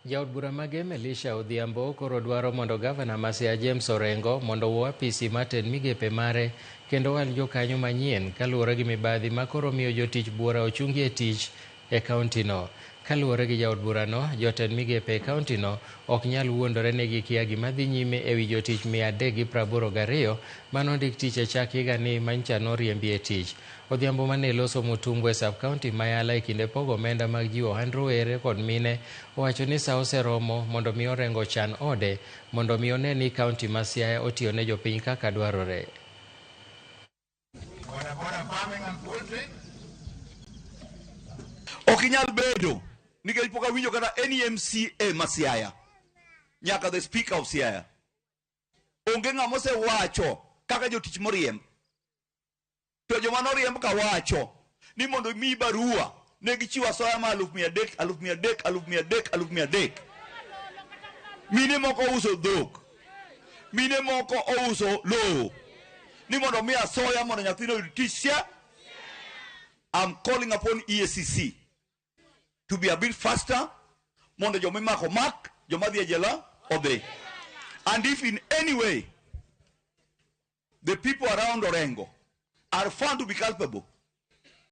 Jaod bura mage Melisha Odhiambo koro dwaro mondo gavana ma Siaya James Orengo mondo owuo apisi matend migepe mare kendo wal jokanyo manyien kaluwore gi mibadhi ma koro miyo jotich bura ochungi e tich e kauntino. Kaluwore gi jaod burano, jotend migepe e kauntino ok nyal wuondore ni gikia gima dhi nyime e wi jotich 382 manondik tich e chak higani manyocha noriembi e tich. Odhiambo mane loso Mutumbwe sub-kaunti ma Yala e kinde pogo omenda mag jiwo ohand rowere kod mine owacho ni sa oseromo mondo mi Orengo chan ode mondo mi one ni kaunti ma Siaya otiyo ne jopiny kaka dwarore. Ok inyal bedo nikech pok awinjo kata any MCA ma Siaya nyaka the speaker of Siaya onge ng'ama osewacho kaka jotich moriemb. To joma noriemb ka wacho ni mondo mi barua ne gichiwo asoya ma 300,000. Mine moko uso dhok, mine moko ouso lowo ni mondo mi asoya mondo nyathino yud tich. I'm calling upon EACC to be a bit faster mondo joma imako mak, joma dhi jela odhi. And if in any way the people around Orengo are found to be culpable,